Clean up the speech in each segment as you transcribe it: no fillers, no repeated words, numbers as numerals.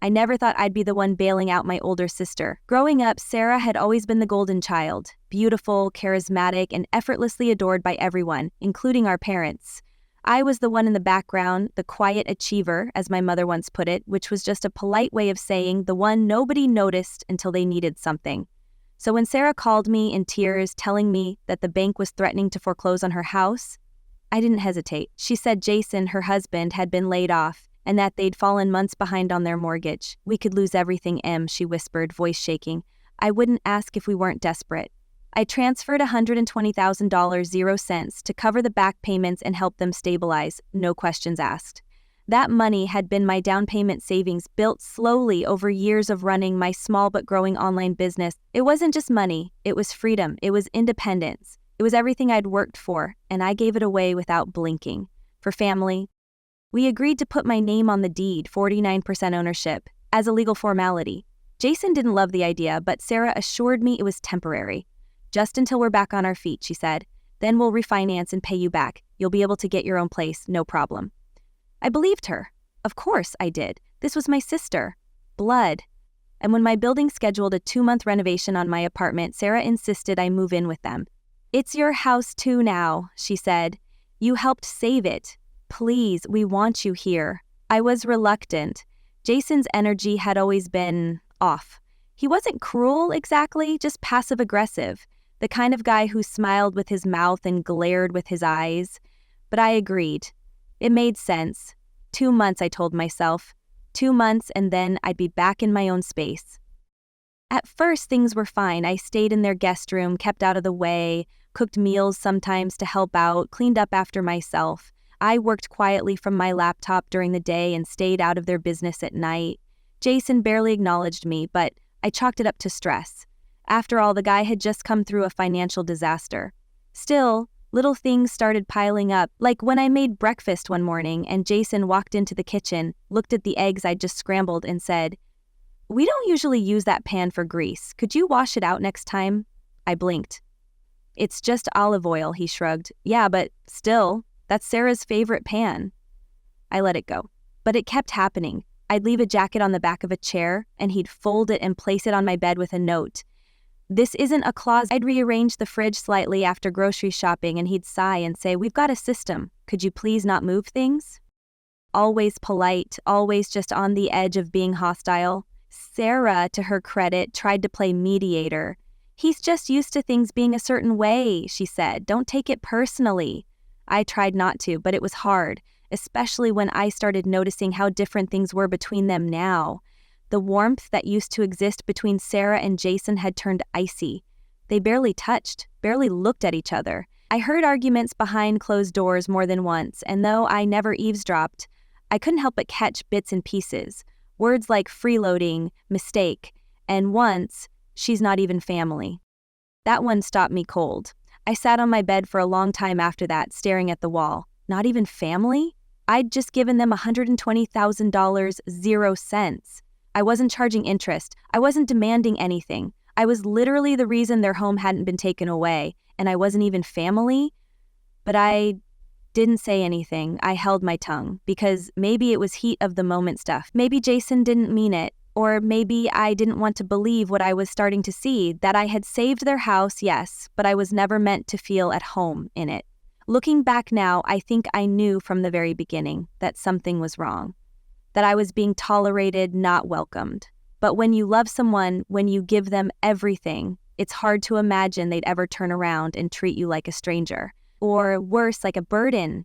I never thought I'd be the one bailing out my older sister. Growing up, Sarah had always been the golden child, beautiful, charismatic, and effortlessly adored by everyone, including our parents. I was the one in the background, the quiet achiever, as my mother once put it, which was just a polite way of saying the one nobody noticed until they needed something. So when Sarah called me in tears, telling me that the bank was threatening to foreclose on her house, I didn't hesitate. She said Jason, her husband, had been laid off and that they'd fallen months behind on their mortgage. We could lose everything, Em, she whispered, voice shaking. I wouldn't ask if we weren't desperate. I transferred $120,000, 0 cents, to cover the back payments and help them stabilize, no questions asked. That money had been my down payment savings built slowly over years of running my small but growing online business. It wasn't just money, it was freedom, it was independence. It was everything I'd worked for, and I gave it away without blinking. For family, we agreed to put my name on the deed, 49% ownership, as a legal formality. Jason didn't love the idea, but Sarah assured me it was temporary. Just until we're back on our feet, she said. Then we'll refinance and pay you back. You'll be able to get your own place, no problem. I believed her. Of course I did. This was my sister. Blood. And when my building scheduled a 2-month renovation on my apartment, Sarah insisted I move in with them. It's your house too now, she said. You helped save it. Please, we want you here. I was reluctant. Jason's energy had always been off. He wasn't cruel exactly, just passive-aggressive, the kind of guy who smiled with his mouth and glared with his eyes. But I agreed. It made sense. 2 months, I told myself. 2 months, and then I'd be back in my own space. At first, things were fine. I stayed in their guest room, kept out of the way, cooked meals sometimes to help out, cleaned up after myself. I worked quietly from my laptop during the day and stayed out of their business at night. Jason barely acknowledged me, but I chalked it up to stress. After all, the guy had just come through a financial disaster. Still, little things started piling up, like when I made breakfast one morning and Jason walked into the kitchen, looked at the eggs I'd just scrambled and said, "We don't usually use that pan for grease. Could you wash it out next time?" I blinked. "It's just olive oil," he shrugged. "Yeah, but still, that's Sarah's favorite pan." I let it go. But it kept happening. I'd leave a jacket on the back of a chair, and he'd fold it and place it on my bed with a note. "This isn't a closet." I'd rearrange the fridge slightly after grocery shopping, and he'd sigh and say, "We've got a system. Could you please not move things?" Always polite, always just on the edge of being hostile. Sarah, to her credit, tried to play mediator. "He's just used to things being a certain way," she said. "Don't take it personally." I tried not to, but it was hard, especially when I started noticing how different things were between them now. The warmth that used to exist between Sarah and Jason had turned icy. They barely touched, barely looked at each other. I heard arguments behind closed doors more than once, and though I never eavesdropped, I couldn't help but catch bits and pieces. Words like freeloading, mistake, and once, "she's not even family." That one stopped me cold. I sat on my bed for a long time after that, staring at the wall. Not even family? I'd just given them $120,000, 0 cents. I wasn't charging interest. I wasn't demanding anything. I was literally the reason their home hadn't been taken away, and I wasn't even family. But I didn't say anything. I held my tongue, because maybe it was heat of the moment stuff. Maybe Jason didn't mean it, or maybe I didn't want to believe what I was starting to see, that I had saved their house, yes, but I was never meant to feel at home in it. Looking back now, I think I knew from the very beginning that something was wrong, that I was being tolerated, not welcomed. But when you love someone, when you give them everything, it's hard to imagine they'd ever turn around and treat you like a stranger. Or worse, like a burden.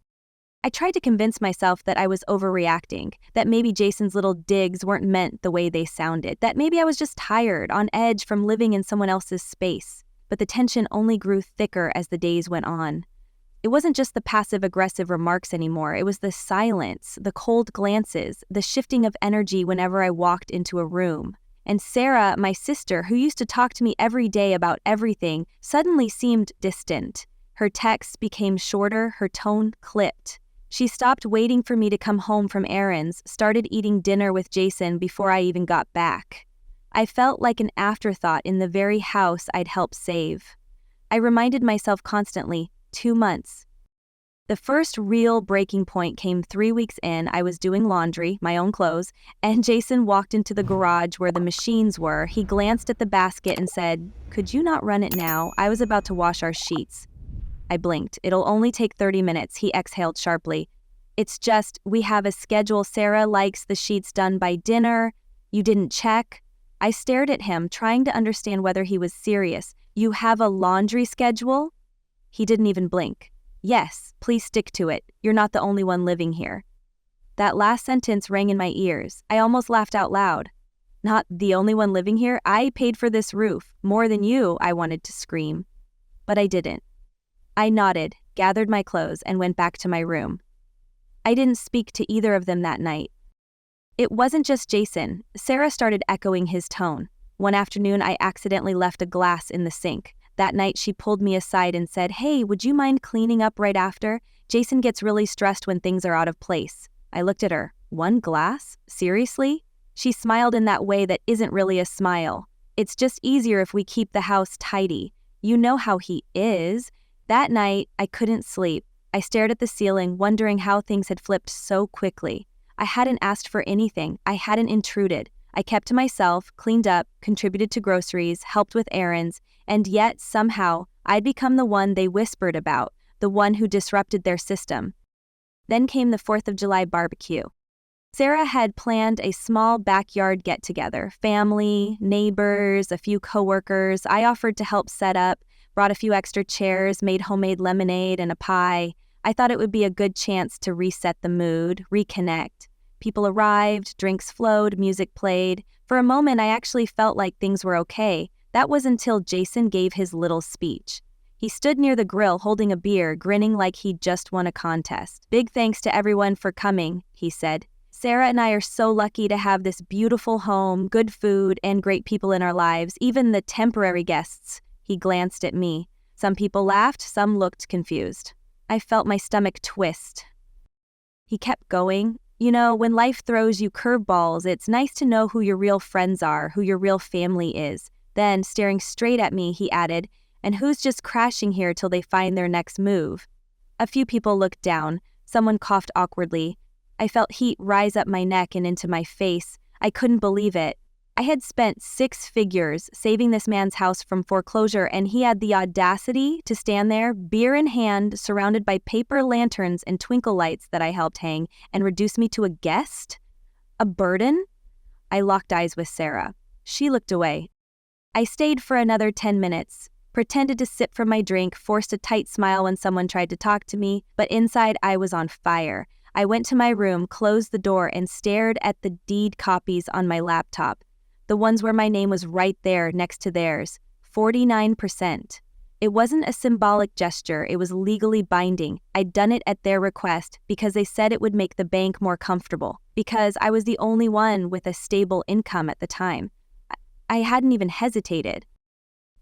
I tried to convince myself that I was overreacting, that maybe Jason's little digs weren't meant the way they sounded, that maybe I was just tired, on edge from living in someone else's space. But the tension only grew thicker as the days went on. It wasn't just the passive-aggressive remarks anymore. It was the silence, the cold glances, the shifting of energy whenever I walked into a room. And Sarah, my sister, who used to talk to me every day about everything, suddenly seemed distant. Her texts became shorter, her tone clipped. She stopped waiting for me to come home from errands, started eating dinner with Jason before I even got back. I felt like an afterthought in the very house I'd helped save. I reminded myself constantly, 2 months. The first real breaking point came 3 weeks in. I was doing laundry, my own clothes, and Jason walked into the garage where the machines were. He glanced at the basket and said, "Could you not run it now? I was about to wash our sheets." I blinked. "It'll only take 30 minutes, he exhaled sharply. "It's just, we have a schedule. Sarah likes the sheets done by dinner. You didn't check?" I stared at him, trying to understand whether he was serious. "You have a laundry schedule?" He didn't even blink. "Yes, please stick to it. You're not the only one living here." That last sentence rang in my ears. I almost laughed out loud. "Not the only one living here? I paid for this roof. More than you," I wanted to scream. But I didn't. I nodded, gathered my clothes, and went back to my room. I didn't speak to either of them that night. It wasn't just Jason. Sarah started echoing his tone. One afternoon, I accidentally left a glass in the sink. That night, she pulled me aside and said, "Hey, would you mind cleaning up right after? Jason gets really stressed when things are out of place." I looked at her. "One glass? Seriously?" She smiled in that way that isn't really a smile. "It's just easier if we keep the house tidy. You know how he is." That night, I couldn't sleep. I stared at the ceiling, wondering how things had flipped so quickly. I hadn't asked for anything. I hadn't intruded. I kept to myself, cleaned up, contributed to groceries, helped with errands, and yet, somehow, I'd become the one they whispered about, the one who disrupted their system. Then came the 4th of July barbecue. Sarah had planned a small backyard get-together. Family, neighbors, a few coworkers. I offered to help set up, brought a few extra chairs, made homemade lemonade and a pie. I thought it would be a good chance to reset the mood, reconnect. People arrived, drinks flowed, music played. For a moment, I actually felt like things were okay. That was until Jason gave his little speech. He stood near the grill holding a beer, grinning like he'd just won a contest. "Big thanks to everyone for coming," he said. "Sarah and I are so lucky to have this beautiful home, good food, and great people in our lives, even the temporary guests." He glanced at me. Some people laughed, some looked confused. I felt my stomach twist. He kept going. "You know, when life throws you curveballs, it's nice to know who your real friends are, who your real family is." Then, staring straight at me, he added, "And who's just crashing here till they find their next move?" A few people looked down. Someone coughed awkwardly. I felt heat rise up my neck and into my face. I couldn't believe it. I had spent 6 figures saving this man's house from foreclosure, and he had the audacity to stand there, beer in hand, surrounded by paper lanterns and twinkle lights that I helped hang, and reduce me to a guest? A burden? I locked eyes with Sarah. She looked away. I stayed for another 10 minutes, pretended to sip from my drink, forced a tight smile when someone tried to talk to me, but inside I was on fire. I went to my room, closed the door, and stared at the deed copies on my laptop. The ones where my name was right there next to theirs, 49%. It wasn't a symbolic gesture, it was legally binding. I'd done it at their request because they said it would make the bank more comfortable, because I was the only one with a stable income at the time. I hadn't even hesitated.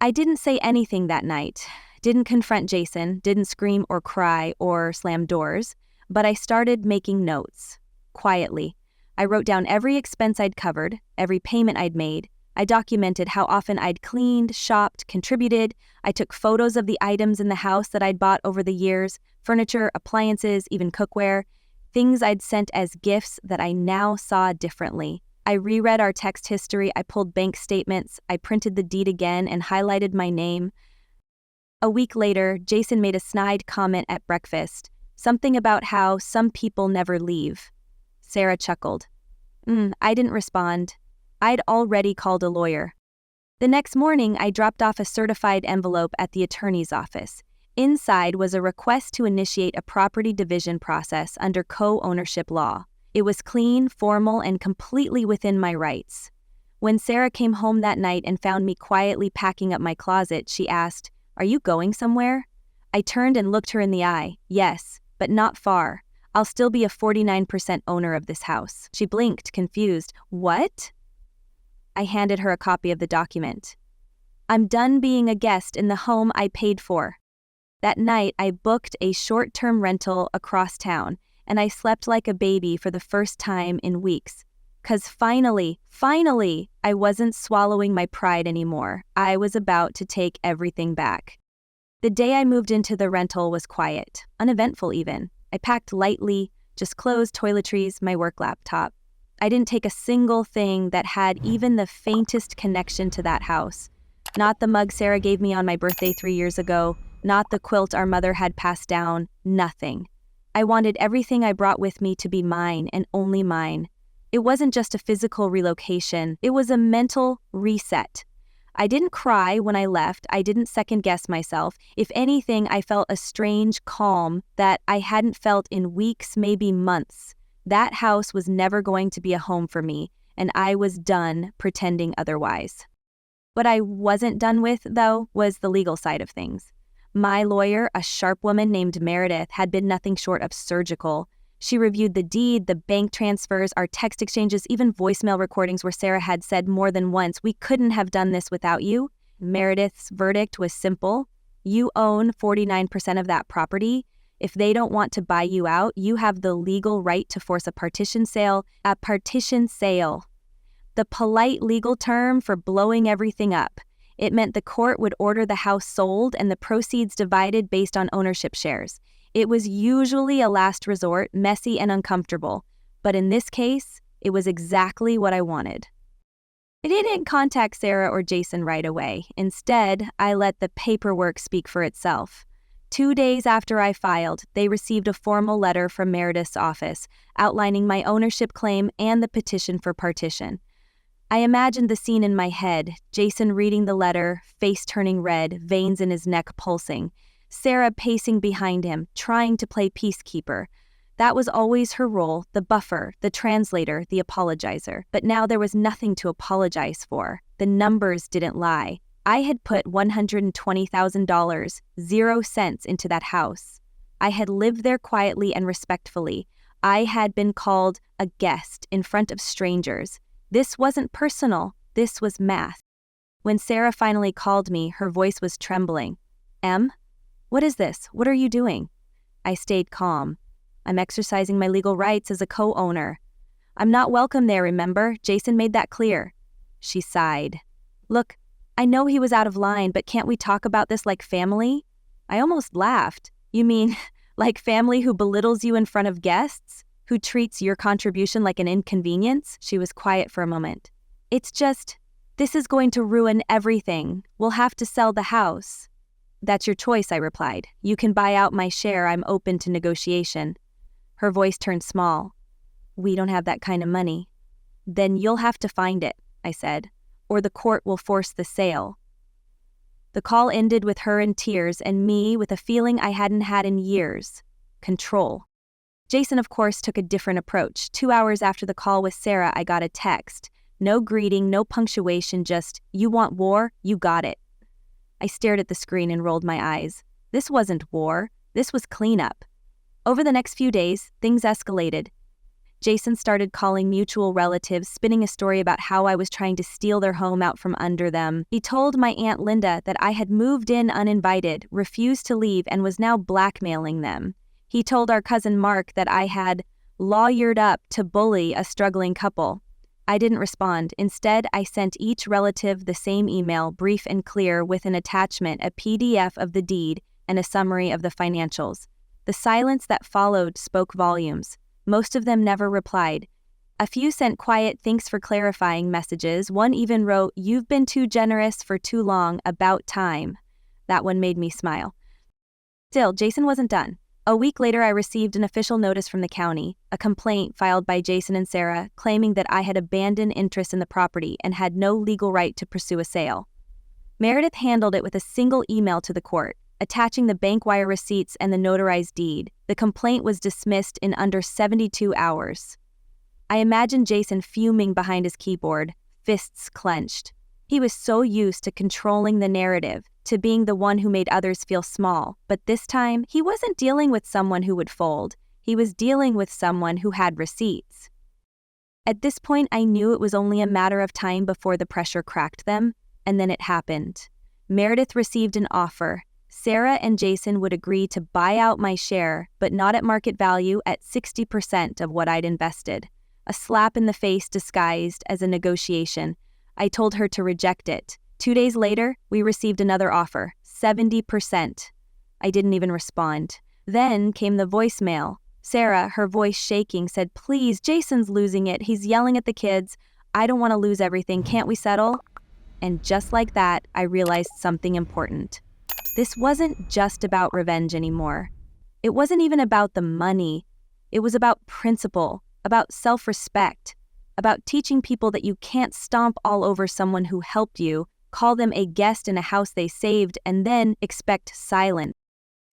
I didn't say anything that night, didn't confront Jason, didn't scream or cry or slam doors, but I started making notes, quietly. I wrote down every expense I'd covered, every payment I'd made. I documented how often I'd cleaned, shopped, contributed. I took photos of the items in the house that I'd bought over the years, furniture, appliances, even cookware, things I'd sent as gifts that I now saw differently. I reread our text history, I pulled bank statements, I printed the deed again and highlighted my name. A week later, Jason made a snide comment at breakfast, something about how some people never leave. Sarah chuckled. I didn't respond. I'd already called a lawyer. The next morning, I dropped off a certified envelope at the attorney's office. Inside was a request to initiate a property division process under co-ownership law. It was clean, formal, and completely within my rights. When Sarah came home that night and found me quietly packing up my closet, she asked, "Are you going somewhere?" I turned and looked her in the eye. "Yes, but not far. I'll still be a 49% owner of this house." She blinked, confused. "What?" I handed her a copy of the document. "I'm done being a guest in the home I paid for." That night, I booked a short-term rental across town, and I slept like a baby for the first time in weeks. 'Cause finally, I wasn't swallowing my pride anymore. I was about to take everything back. The day I moved into the rental was quiet, uneventful even. I packed lightly, just clothes, toiletries, my work laptop. I didn't take a single thing that had even the faintest connection to that house. Not the mug Sarah gave me on my birthday 3 years ago, not the quilt our mother had passed down, nothing. I wanted everything I brought with me to be mine and only mine. It wasn't just a physical relocation, it was a mental reset. I didn't cry when I left, I didn't second-guess myself. If anything, I felt a strange calm that I hadn't felt in weeks, maybe months. That house was never going to be a home for me, and I was done pretending otherwise. What I wasn't done with, though, was the legal side of things. My lawyer, a sharp woman named Meredith, had been nothing short of surgical. She reviewed the deed, the bank transfers, our text exchanges, even voicemail recordings where Sarah had said more than once, "We couldn't have done this without you." Meredith's verdict was simple. You own 49% of that property. If they don't want to buy you out, you have the legal right to force a partition sale. A partition sale. The polite legal term for blowing everything up. It meant the court would order the house sold and the proceeds divided based on ownership shares. It was usually a last resort, messy and uncomfortable, but in this case, it was exactly what I wanted. I didn't contact Sarah or Jason right away. Instead, I let the paperwork speak for itself. 2 days after I filed, they received a formal letter from Meredith's office outlining my ownership claim and the petition for partition. I imagined the scene in my head, Jason reading the letter, face turning red, veins in his neck pulsing. Sarah pacing behind him, trying to play peacekeeper. That was always her role, the buffer, the translator, the apologizer. But now there was nothing to apologize for. The numbers didn't lie. I had put $120,000, 0 cents into that house. I had lived there quietly and respectfully. I had been called a guest in front of strangers. This wasn't personal, this was math. When Sarah finally called me, her voice was trembling. "Em? What is this? What are you doing?" I stayed calm. "I'm exercising my legal rights as a co-owner. I'm not welcome there, remember? Jason made that clear." She sighed. "Look, I know he was out of line, but can't we talk about this like family?" I almost laughed. "You mean, like family who belittles you in front of guests? Who treats your contribution like an inconvenience?" She was quiet for a moment. "It's just, this is going to ruin everything. We'll have to sell the house." "That's your choice," I replied. "You can buy out my share. I'm open to negotiation." Her voice turned small. "We don't have that kind of money." "Then you'll have to find it," I said, "or the court will force the sale." The call ended with her in tears and me with a feeling I hadn't had in years. Control. Jason, of course, took a different approach. 2 hours after the call with Sarah, I got a text. No greeting, no punctuation, just, "You want war? You got it." I stared at the screen and rolled my eyes. This wasn't war. This was cleanup. Over the next few days, things escalated. Jason started calling mutual relatives, spinning a story about how I was trying to steal their home out from under them. He told my Aunt Linda that I had moved in uninvited, refused to leave, and was now blackmailing them. He told our cousin Mark that I had lawyered up to bully a struggling couple. I didn't respond. Instead, I sent each relative the same email, brief and clear, with an attachment, a PDF of the deed, and a summary of the financials. The silence that followed spoke volumes. Most of them never replied. A few sent quiet "thanks for clarifying" messages. One even wrote, "You've been too generous for too long, about time." That one made me smile. Still, Jason wasn't done. A week later, I received an official notice from the county, a complaint filed by Jason and Sarah claiming that I had abandoned interest in the property and had no legal right to pursue a sale. Meredith handled it with a single email to the court, attaching the bank wire receipts and the notarized deed. The complaint was dismissed in under 72 hours. I imagined Jason fuming behind his keyboard, fists clenched. He was so used to controlling the narrative, to being the one who made others feel small, but this time, he wasn't dealing with someone who would fold. He was dealing with someone who had receipts. At this point, I knew it was only a matter of time before the pressure cracked them, and then it happened. Meredith received an offer. Sarah and Jason would agree to buy out my share, but not at market value, at 60% of what I'd invested. A slap in the face disguised as a negotiation. I told her to reject it. 2 days later, we received another offer, 70%. I didn't even respond. Then came the voicemail. Sarah, her voice shaking, said, "Please, Jason's losing it. He's yelling at the kids. I don't want to lose everything. Can't we settle?" And just like that, I realized something important. This wasn't just about revenge anymore. It wasn't even about the money. It was about principle, about self-respect, about teaching people that you can't stomp all over someone who helped you, call them a guest in a house they saved, and then expect silence.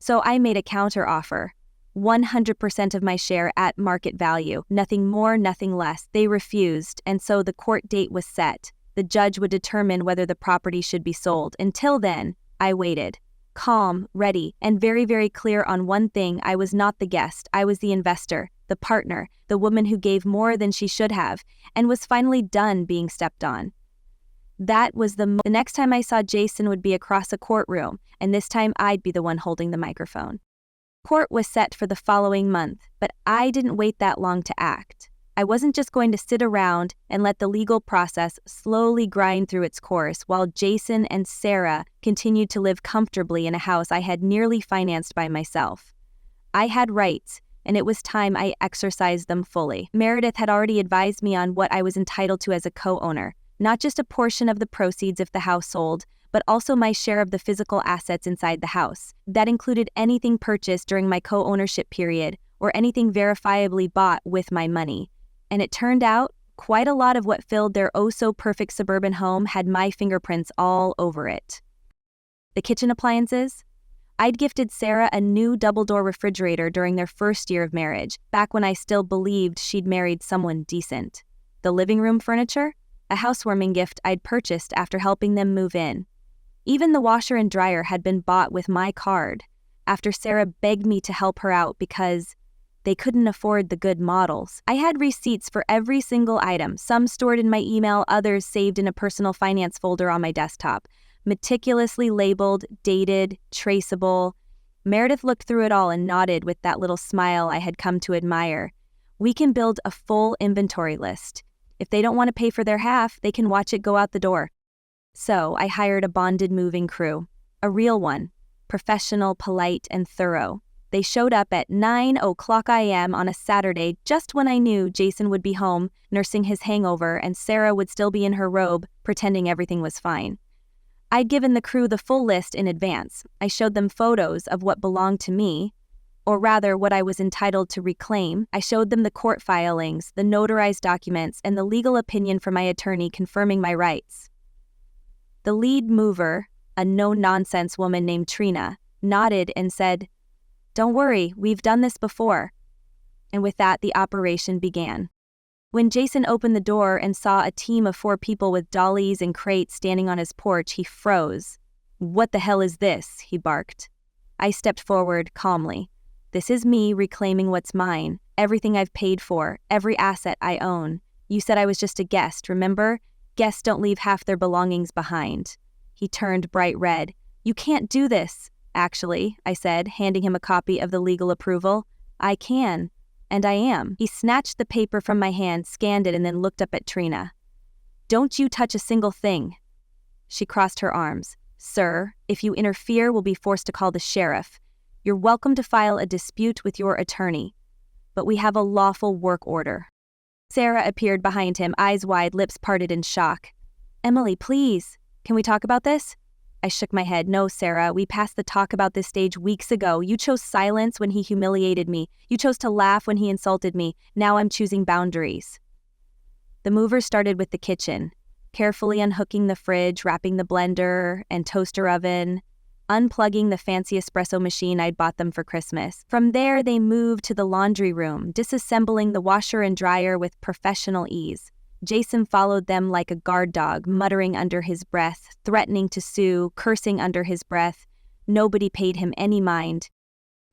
So I made a counteroffer. 100% of my share at market value. Nothing more, nothing less. They refused, and so the court date was set. The judge would determine whether the property should be sold. Until then, I waited. Calm, ready, and very, very clear on one thing: I was not the guest. I was the investor, the partner, the woman who gave more than she should have, and was finally done being stepped on. That was the next time I saw Jason would be across a courtroom, and this time I'd be the one holding the microphone. Court was set for the following month, but I didn't wait that long to act. I wasn't just going to sit around and let the legal process slowly grind through its course while Jason and Sarah continued to live comfortably in a house I had nearly financed by myself. I had rights, and it was time I exercised them fully. Meredith had already advised me on what I was entitled to as a co-owner, not just a portion of the proceeds if the house sold, but also my share of the physical assets inside the house. That included anything purchased during my co-ownership period or anything verifiably bought with my money. And it turned out, quite a lot of what filled their oh-so-perfect suburban home had my fingerprints all over it. The kitchen appliances? I'd gifted Sarah a new double-door refrigerator during their first year of marriage, back when I still believed she'd married someone decent. The living room furniture? A housewarming gift I'd purchased after helping them move in. Even the washer and dryer had been bought with my card, after Sarah begged me to help her out because they couldn't afford the good models. I had receipts for every single item, some stored in my email, others saved in a personal finance folder on my desktop, meticulously labeled, dated, traceable. Meredith looked through it all and nodded with that little smile I had come to admire. We can build a full inventory list. If they don't want to pay for their half, they can watch it go out the door. So I hired a bonded moving crew, a real one, professional, polite, and thorough. They showed up at 9:00 a.m. on a Saturday, just when I knew Jason would be home, nursing his hangover, and Sarah would still be in her robe, pretending everything was fine. I'd given the crew the full list in advance. I showed them photos of what belonged to me, or rather what I was entitled to reclaim. I showed them the court filings, the notarized documents, and the legal opinion from my attorney confirming my rights. The lead mover, a no-nonsense woman named Trina, nodded and said, "Don't worry, we've done this before." And with that, the operation began. When Jason opened the door and saw a team of 4 people with dollies and crates standing on his porch, he froze. "What the hell is this?" he barked. I stepped forward calmly. "This is me reclaiming what's mine, everything I've paid for, every asset I own. You said I was just a guest, remember? Guests don't leave half their belongings behind." He turned bright red. "You can't do this." "Actually," I said, handing him a copy of the legal approval, "I can. And I am." He snatched the paper from my hand, scanned it, and then looked up at Trina. "Don't you touch a single thing." She crossed her arms. "Sir, if you interfere, we'll be forced to call the sheriff. You're welcome to file a dispute with your attorney. But we have a lawful work order." Sarah appeared behind him, eyes wide, lips parted in shock. "Emily, please, can we talk about this?" I shook my head. "No, Sarah, we passed the talk about this stage weeks ago. You chose silence when he humiliated me. You chose to laugh when he insulted me. Now I'm choosing boundaries." The mover started with the kitchen, carefully unhooking the fridge, wrapping the blender and toaster oven, unplugging the fancy espresso machine I'd bought them for Christmas. From there, they moved to the laundry room, disassembling the washer and dryer with professional ease. Jason followed them like a guard dog, muttering under his breath, threatening to sue, cursing under his breath. Nobody paid him any mind.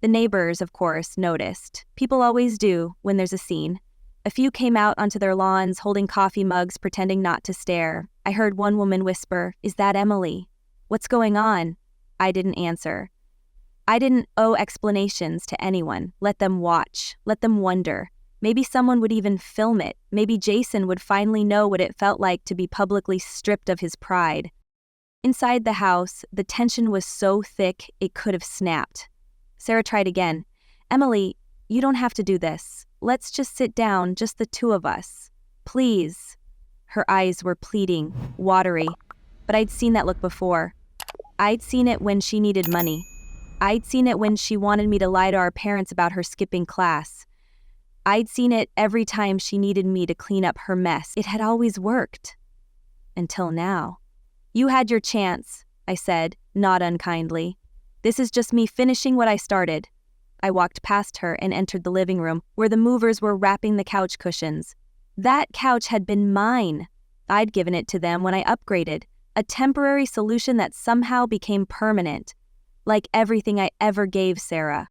The neighbors, of course, noticed. People always do when there's a scene. A few came out onto their lawns, holding coffee mugs, pretending not to stare. I heard one woman whisper, "Is that Emily? What's going on?" I didn't answer. I didn't owe explanations to anyone. Let them watch. Let them wonder. Maybe someone would even film it. Maybe Jason would finally know what it felt like to be publicly stripped of his pride. Inside the house, the tension was so thick it could have snapped. Sarah tried again. "Emily, you don't have to do this. Let's just sit down, just the two of us. Please." Her eyes were pleading, watery, but I'd seen that look before. I'd seen it when she needed money. I'd seen it when she wanted me to lie to our parents about her skipping class. I'd seen it every time she needed me to clean up her mess. It had always worked. Until now. "You had your chance," I said, not unkindly. "This is just me finishing what I started." I walked past her and entered the living room, where the movers were wrapping the couch cushions. That couch had been mine. I'd given it to them when I upgraded, a temporary solution that somehow became permanent, like everything I ever gave Sarah.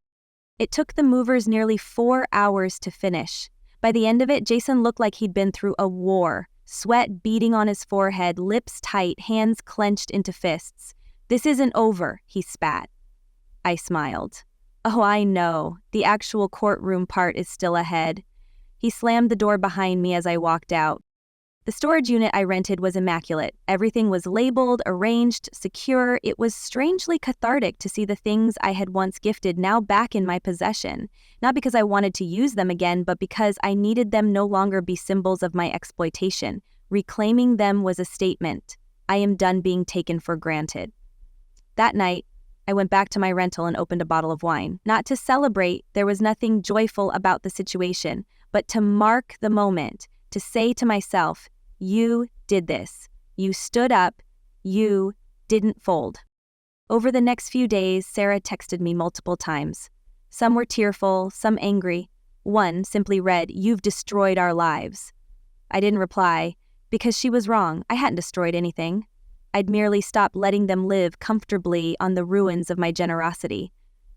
It took the movers nearly 4 hours to finish. By the end of it, Jason looked like he'd been through a war, sweat beading on his forehead, lips tight, hands clenched into fists. "This isn't over," he spat. I smiled. "Oh, I know. The actual courtroom part is still ahead." He slammed the door behind me as I walked out. The storage unit I rented was immaculate. Everything was labeled, arranged, secure. It was strangely cathartic to see the things I had once gifted now back in my possession. Not because I wanted to use them again, but because I needed them no longer be symbols of my exploitation. Reclaiming them was a statement. I am done being taken for granted. That night, I went back to my rental and opened a bottle of wine. Not to celebrate, there was nothing joyful about the situation, but to mark the moment, to say to myself, "You did this. You stood up. You didn't fold." Over the next few days, Sarah texted me multiple times. Some were tearful, some angry. One simply read, "You've destroyed our lives." I didn't reply, because she was wrong. I hadn't destroyed anything. I'd merely stopped letting them live comfortably on the ruins of my generosity.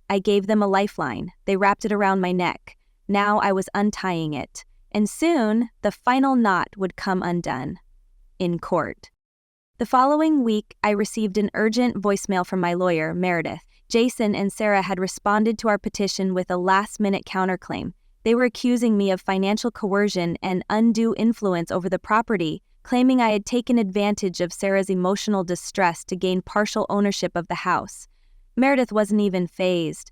I gave them a lifeline. They wrapped it around my neck. Now I was untying it. And soon, the final knot would come undone. In court. The following week, I received an urgent voicemail from my lawyer, Meredith. Jason and Sarah had responded to our petition with a last-minute counterclaim. They were accusing me of financial coercion and undue influence over the property, claiming I had taken advantage of Sarah's emotional distress to gain partial ownership of the house. Meredith wasn't even fazed.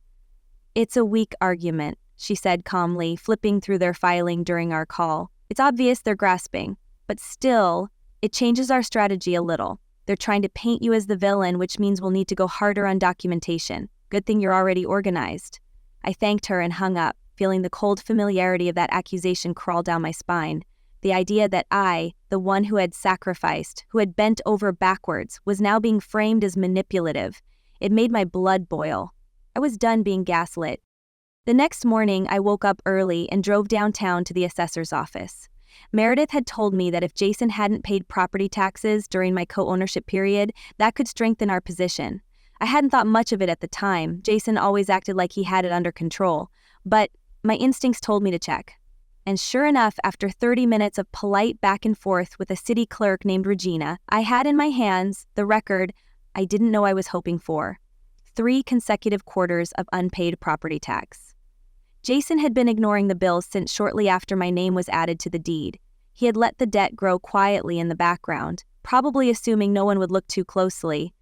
"It's a weak argument," she said calmly, flipping through their filing during our call. "It's obvious they're grasping, but still, it changes our strategy a little. They're trying to paint you as the villain, which means we'll need to go harder on documentation. Good thing you're already organized." I thanked her and hung up, feeling the cold familiarity of that accusation crawl down my spine. The idea that I, the one who had sacrificed, who had bent over backwards, was now being framed as manipulative. It made my blood boil. I was done being gaslit. The next morning, I woke up early and drove downtown to the assessor's office. Meredith had told me that if Jason hadn't paid property taxes during my co-ownership period, that could strengthen our position. I hadn't thought much of it at the time. Jason always acted like he had it under control. But my instincts told me to check. And sure enough, after 30 minutes of polite back and forth with a city clerk named Regina, I had in my hands the record I didn't know I was hoping for: 3 consecutive quarters of unpaid property tax. Jason had been ignoring the bills since shortly after my name was added to the deed. He had let the debt grow quietly in the background, probably assuming no one would look too closely.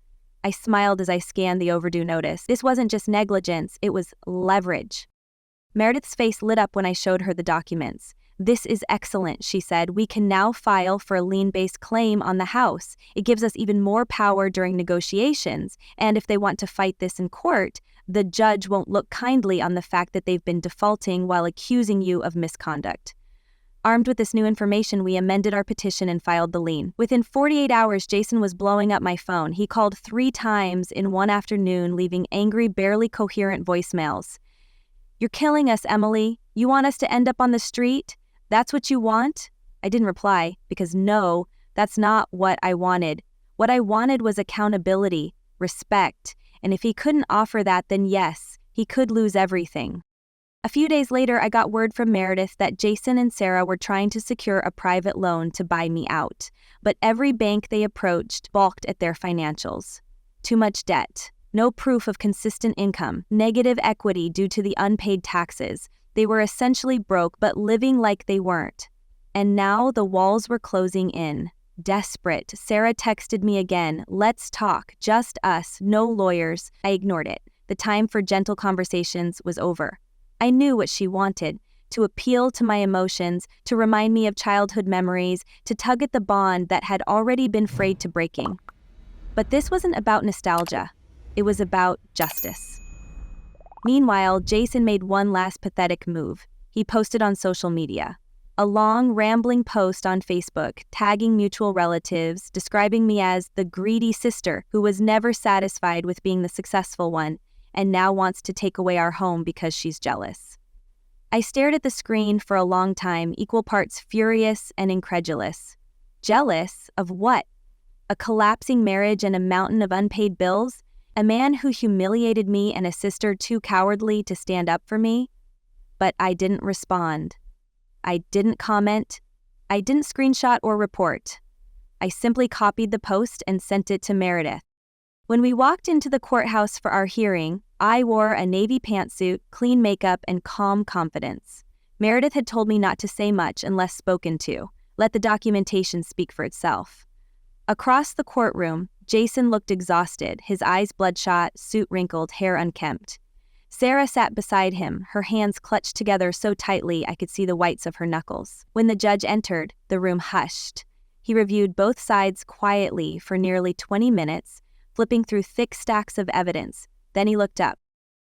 I smiled as I scanned the overdue notice. This wasn't just negligence, it was leverage. Meredith's face lit up when I showed her the documents. "This is excellent," she said. "We can now file for a lien-based claim on the house. It gives us even more power during negotiations, and if they want to fight this in court, the judge won't look kindly on the fact that they've been defaulting while accusing you of misconduct." Armed with this new information, we amended our petition and filed the lien. Within 48 hours, Jason was blowing up my phone. He called 3 times in one afternoon, leaving angry, barely coherent voicemails. "You're killing us, Emily. You want us to end up on the street? That's what you want?" I didn't reply, because no, that's not what I wanted. What I wanted was accountability, respect, and if he couldn't offer that, then yes, he could lose everything. A few days later, I got word from Meredith that Jason and Sarah were trying to secure a private loan to buy me out, but every bank they approached balked at their financials. Too much debt. No proof of consistent income, negative equity due to the unpaid taxes. They were essentially broke, but living like they weren't. And now the walls were closing in. Desperate, Sarah texted me again, "Let's talk, just us, no lawyers." I ignored it. The time for gentle conversations was over. I knew what she wanted, to appeal to my emotions, to remind me of childhood memories, to tug at the bond that had already been frayed to breaking. But this wasn't about nostalgia. It was about justice. Meanwhile, Jason made one last pathetic move. He posted on social media. A long, rambling post on Facebook, tagging mutual relatives, describing me as the greedy sister who was never satisfied with being the successful one and now wants to take away our home because she's jealous. I stared at the screen for a long time, equal parts furious and incredulous. Jealous of what? A collapsing marriage and a mountain of unpaid bills? A man who humiliated me and a sister too cowardly to stand up for me? But I didn't respond. I didn't comment. I didn't screenshot or report. I simply copied the post and sent it to Meredith. When we walked into the courthouse for our hearing, I wore a navy pantsuit, clean makeup, and calm confidence. Meredith had told me not to say much unless spoken to. Let the documentation speak for itself. Across the courtroom, Jason looked exhausted, his eyes bloodshot, suit wrinkled, hair unkempt. Sarah sat beside him, her hands clutched together so tightly I could see the whites of her knuckles. When the judge entered, the room hushed. He reviewed both sides quietly for nearly 20 minutes, flipping through thick stacks of evidence. Then he looked up.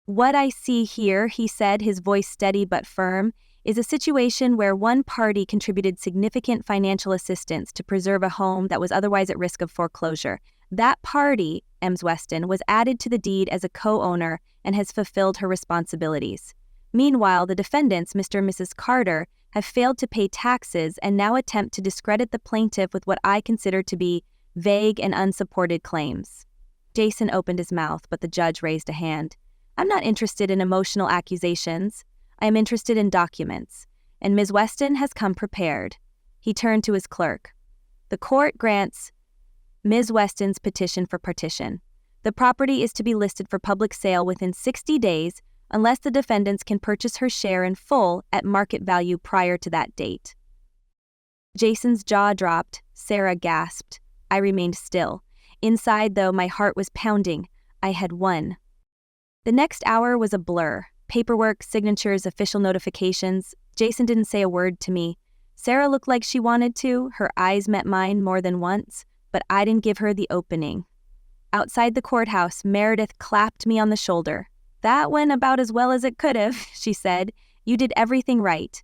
"What I see here," he said, his voice steady but firm, "is a situation where one party contributed significant financial assistance to preserve a home that was otherwise at risk of foreclosure. That party, Ms. Weston, was added to the deed as a co-owner and has fulfilled her responsibilities. Meanwhile, the defendants, Mr. and Mrs. Carter, have failed to pay taxes and now attempt to discredit the plaintiff with what I consider to be vague and unsupported claims." Jason opened his mouth, but the judge raised a hand. "I'm not interested in emotional accusations. I am interested in documents, and Ms. Weston has come prepared." He turned to his clerk. "The court grants Ms. Weston's petition for partition. The property is to be listed for public sale within 60 days unless the defendants can purchase her share in full at market value prior to that date." Jason's jaw dropped. Sarah gasped. I remained still. Inside, though, my heart was pounding. I had won. The next hour was a blur. Paperwork, signatures, official notifications. Jason didn't say a word to me. Sarah looked like she wanted to. Her eyes met mine more than once, but I didn't give her the opening. Outside the courthouse, Meredith clapped me on the shoulder. "That went about as well as it could have," she said. "You did everything right."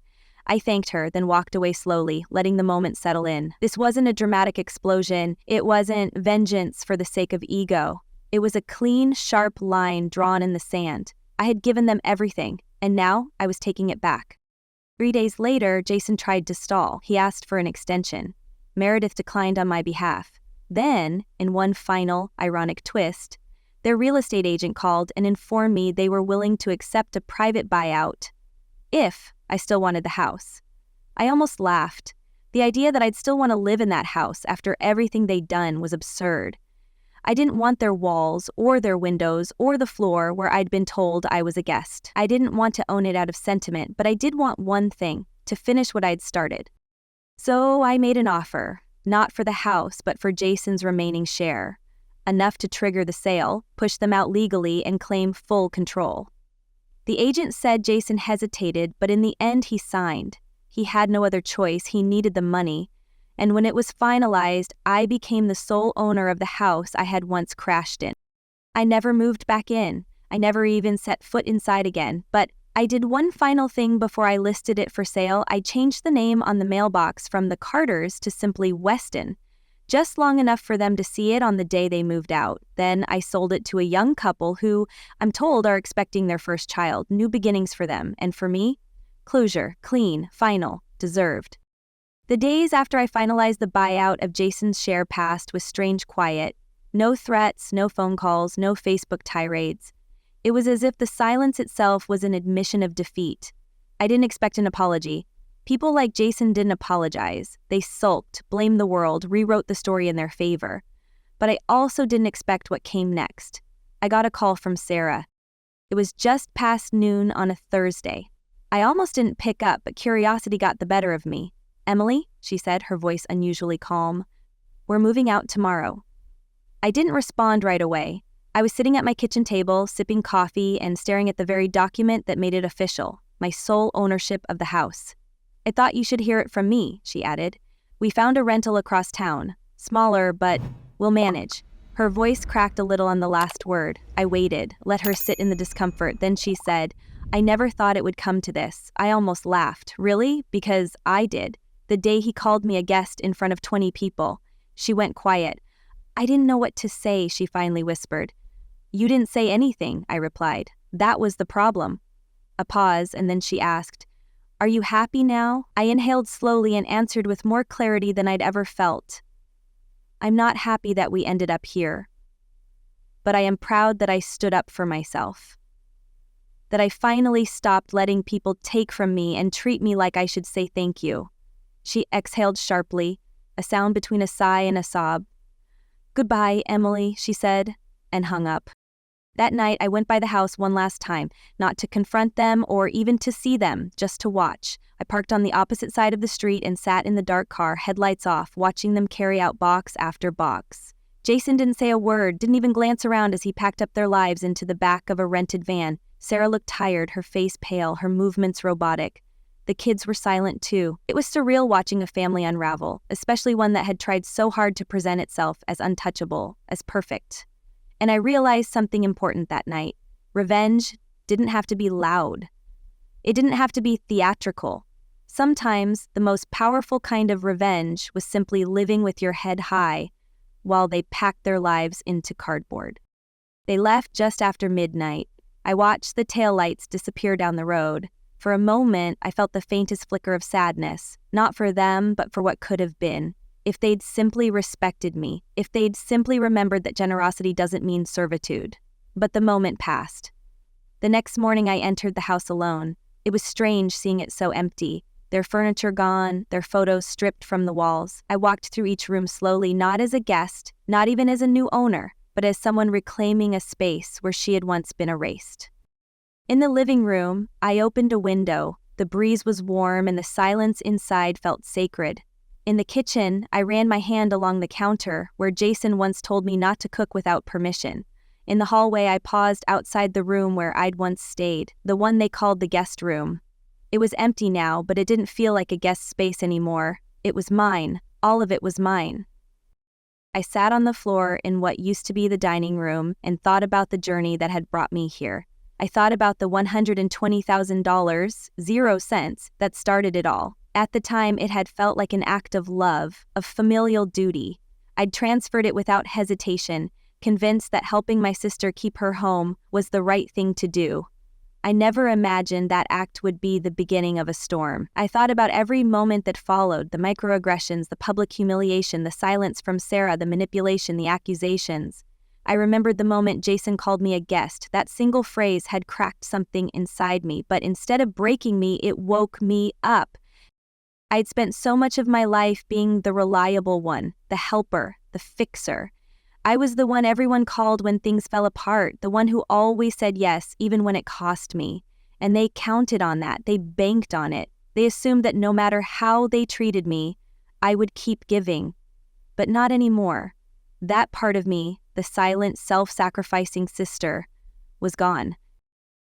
I thanked her, then walked away slowly, letting the moment settle in. This wasn't a dramatic explosion. It wasn't vengeance for the sake of ego. It was a clean, sharp line drawn in the sand. I had given them everything, and now I was taking it back. 3 days later, Jason tried to stall. He asked for an extension. Meredith declined on my behalf. Then, in one final, ironic twist, their real estate agent called and informed me they were willing to accept a private buyout if I still wanted the house. I almost laughed. The idea that I'd still want to live in that house after everything they'd done was absurd. I didn't want their walls or their windows or the floor where I'd been told I was a guest. I didn't want to own it out of sentiment, but I did want one thing, to finish what I'd started. So I made an offer, not for the house, but for Jason's remaining share. Enough to trigger the sale, push them out legally, and claim full control. The agent said Jason hesitated, but in the end he signed. He had no other choice, he needed the money. And when it was finalized, I became the sole owner of the house I had once crashed in. I never moved back in. I never even set foot inside again. But I did one final thing before I listed it for sale. I changed the name on the mailbox from the Carters to simply Weston, just long enough for them to see it on the day they moved out. Then I sold it to a young couple who, I'm told, are expecting their first child. New beginnings for them. And for me, closure, clean, final, deserved. The days after I finalized the buyout of Jason's share passed with strange quiet. No threats, no phone calls, no Facebook tirades. It was as if the silence itself was an admission of defeat. I didn't expect an apology. People like Jason didn't apologize. They sulked, blamed the world, rewrote the story in their favor. But I also didn't expect what came next. I got a call from Sarah. It was just past noon on a Thursday. I almost didn't pick up, but curiosity got the better of me. "Emily," she said, her voice unusually calm. "We're moving out tomorrow." I didn't respond right away. I was sitting at my kitchen table, sipping coffee and staring at the very document that made it official, my sole ownership of the house. "I thought you should hear it from me," she added. "We found a rental across town. Smaller, but we'll manage." Her voice cracked a little on the last word. I waited, let her sit in the discomfort. Then she said, "I never thought it would come to this." I almost laughed. "Really?" Because I did. The day he called me a guest in front of 20 people. She went quiet. "I didn't know what to say," she finally whispered. "You didn't say anything," I replied. "That was the problem." A pause, and then she asked, "Are you happy now?" I inhaled slowly and answered with more clarity than I'd ever felt. "I'm not happy that we ended up here. But I am proud that I stood up for myself. That I finally stopped letting people take from me and treat me like I should say thank you." She exhaled sharply, a sound between a sigh and a sob. "Goodbye, Emily," she said, and hung up. That night, I went by the house one last time, not to confront them or even to see them, just to watch. I parked on the opposite side of the street and sat in the dark car, headlights off, watching them carry out box after box. Jason didn't say a word, didn't even glance around as he packed up their lives into the back of a rented van. Sarah looked tired, her face pale, her movements robotic. The kids were silent too. It was surreal watching a family unravel, especially one that had tried so hard to present itself as untouchable, as perfect. And I realized something important that night. Revenge didn't have to be loud. It didn't have to be theatrical. Sometimes the most powerful kind of revenge was simply living with your head high while they packed their lives into cardboard. They left just after midnight. I watched the taillights disappear down the road. For a moment, I felt the faintest flicker of sadness, not for them, but for what could have been. If they'd simply respected me, if they'd simply remembered that generosity doesn't mean servitude. But the moment passed. The next morning I entered the house alone. It was strange seeing it so empty, their furniture gone, their photos stripped from the walls. I walked through each room slowly, not as a guest, not even as a new owner, but as someone reclaiming a space where she had once been erased. In the living room, I opened a window. The breeze was warm and the silence inside felt sacred. In the kitchen, I ran my hand along the counter where Jason once told me not to cook without permission. In the hallway, I paused outside the room where I'd once stayed, the one they called the guest room. It was empty now, but it didn't feel like a guest space anymore. It was mine. All of it was mine. I sat on the floor in what used to be the dining room and thought about the journey that had brought me here. I thought about the $120,000, 0 cents, that started it all. At the time, it had felt like an act of love, of familial duty. I'd transferred it without hesitation, convinced that helping my sister keep her home was the right thing to do. I never imagined that act would be the beginning of a storm. I thought about every moment that followed, the microaggressions, the public humiliation, the silence from Sarah, the manipulation, the accusations. I remembered the moment Jason called me a guest. That single phrase had cracked something inside me, but instead of breaking me, it woke me up. I'd spent so much of my life being the reliable one, the helper, the fixer. I was the one everyone called when things fell apart, the one who always said yes, even when it cost me. And they counted on that, they banked on it. They assumed that no matter how they treated me, I would keep giving. But not anymore. That part of me, the silent, self-sacrificing sister, was gone.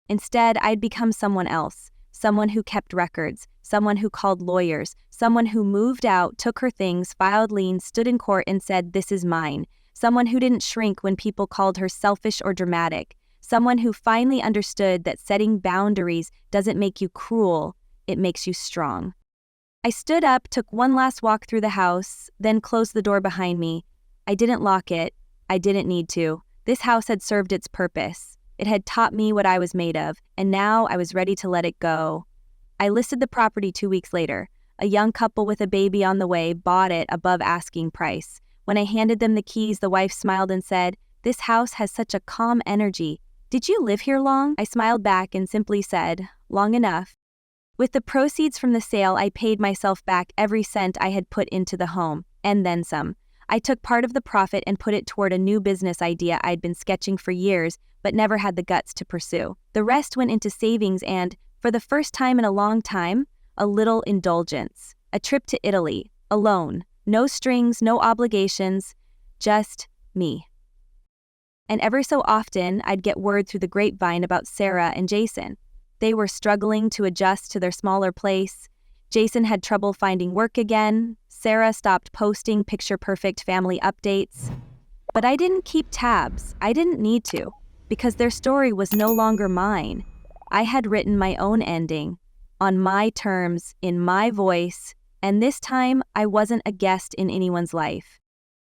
Instead, I'd become someone else. Someone who kept records, someone who called lawyers, someone who moved out, took her things, filed liens, stood in court and said, "This is mine." Someone who didn't shrink when people called her selfish or dramatic. Someone who finally understood that setting boundaries doesn't make you cruel, it makes you strong. I stood up, took one last walk through the house, then closed the door behind me. I didn't lock it. I didn't need to. This house had served its purpose. It had taught me what I was made of, and now I was ready to let it go. I listed the property 2 weeks later. A young couple with a baby on the way bought it above asking price. When I handed them the keys, the wife smiled and said, "This house has such a calm energy. Did you live here long?" I smiled back and simply said, "Long enough." With the proceeds from the sale, I paid myself back every cent I had put into the home, and then some. I took part of the profit and put it toward a new business idea I'd been sketching for years, but never had the guts to pursue. The rest went into savings and, for the first time in a long time, a little indulgence. A trip to Italy, alone. No strings, no obligations, just me. And every so often, I'd get word through the grapevine about Sarah and Jason. They were struggling to adjust to their smaller place. Jason had trouble finding work again. Sarah stopped posting picture-perfect family updates. But I didn't keep tabs. I didn't need to, because their story was no longer mine. I had written my own ending, on my terms, in my voice, and this time I wasn't a guest in anyone's life.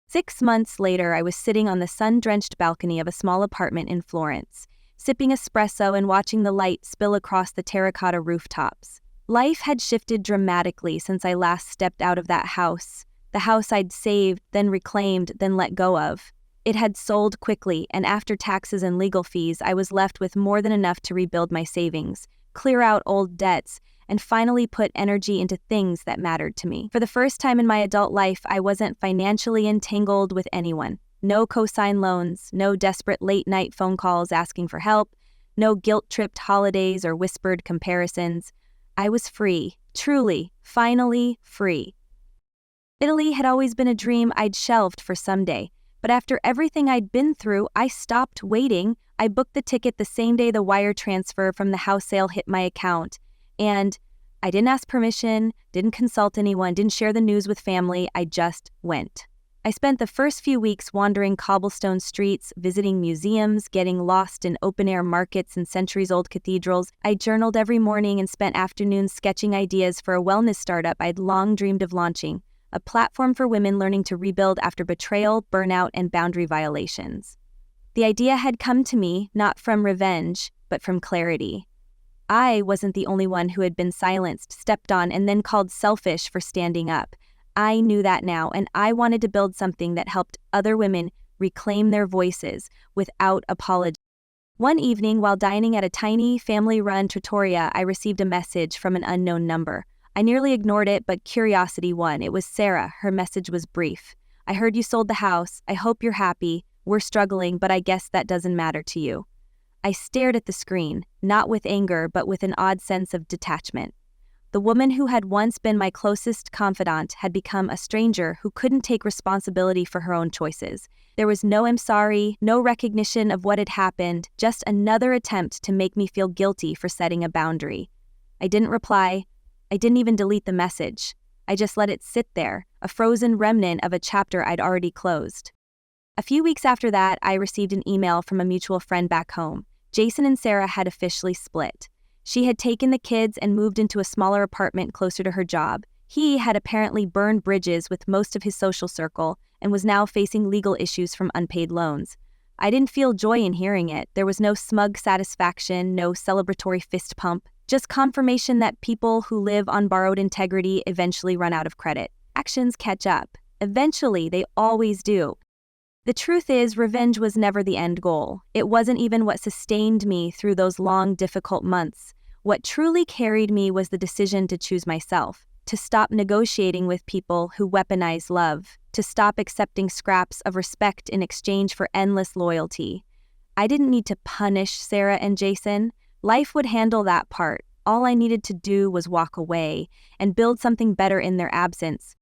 6 months later, I was sitting on the sun-drenched balcony of a small apartment in Florence, sipping espresso and watching the light spill across the terracotta rooftops. Life had shifted dramatically since I last stepped out of that house, the house I'd saved, then reclaimed, then let go of. It had sold quickly, and after taxes and legal fees, I was left with more than enough to rebuild my savings, clear out old debts, and finally put energy into things that mattered to me. For the first time in my adult life, I wasn't financially entangled with anyone. No cosign loans, no desperate late-night phone calls asking for help, no guilt-tripped holidays or whispered comparisons. I was free, truly, finally free. Italy had always been a dream I'd shelved for someday, but after everything I'd been through, I stopped waiting. I booked the ticket the same day the wire transfer from the house sale hit my account, and I didn't ask permission, didn't consult anyone, didn't share the news with family, I just went. I spent the first few weeks wandering cobblestone streets, visiting museums, getting lost in open-air markets and centuries-old cathedrals. I journaled every morning and spent afternoons sketching ideas for a wellness startup I'd long dreamed of launching, a platform for women learning to rebuild after betrayal, burnout, and boundary violations. The idea had come to me not from revenge, but from clarity. I wasn't the only one who had been silenced, stepped on, and then called selfish for standing up. I knew that now, and I wanted to build something that helped other women reclaim their voices without apology. One evening, while dining at a tiny, family-run trattoria, I received a message from an unknown number. I nearly ignored it, but curiosity won. It was Sarah. Her message was brief. "I heard you sold the house. I hope you're happy. We're struggling, but I guess that doesn't matter to you." I stared at the screen, not with anger, but with an odd sense of detachment. The woman who had once been my closest confidant had become a stranger who couldn't take responsibility for her own choices. There was no "I'm sorry," no recognition of what had happened, just another attempt to make me feel guilty for setting a boundary. I didn't reply. I didn't even delete the message. I just let it sit there, a frozen remnant of a chapter I'd already closed. A few weeks after that, I received an email from a mutual friend back home. Jason and Sarah had officially split. She had taken the kids and moved into a smaller apartment closer to her job. He had apparently burned bridges with most of his social circle and was now facing legal issues from unpaid loans. I didn't feel joy in hearing it. There was no smug satisfaction, no celebratory fist pump, just confirmation that people who live on borrowed integrity eventually run out of credit. Actions catch up. Eventually, they always do. The truth is, revenge was never the end goal. It wasn't even what sustained me through those long, difficult months. What truly carried me was the decision to choose myself, to stop negotiating with people who weaponize love, to stop accepting scraps of respect in exchange for endless loyalty. I didn't need to punish Sarah and Jason. Life would handle that part. All I needed to do was walk away and build something better in their absence.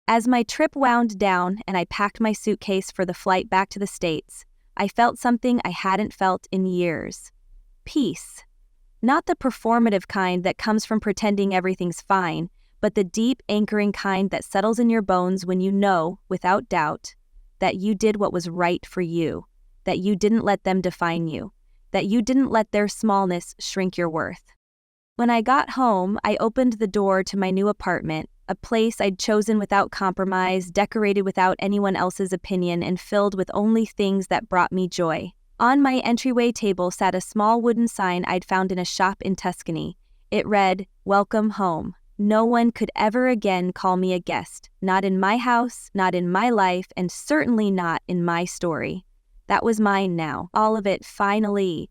As my trip wound down and I packed my suitcase for the flight back to the States, I felt something I hadn't felt in years. Peace. Not the performative kind that comes from pretending everything's fine, but the deep, anchoring kind that settles in your bones when you know, without doubt, that you did what was right for you, that you didn't let them define you, that you didn't let their smallness shrink your worth. When I got home, I opened the door to my new apartment, a place I'd chosen without compromise, decorated without anyone else's opinion, and filled with only things that brought me joy. On my entryway table sat a small wooden sign I'd found in a shop in Tuscany. It read, "Welcome home. No one could ever again call me a guest, not in my house, not in my life, and certainly not in my story." That was mine now, all of it, finally.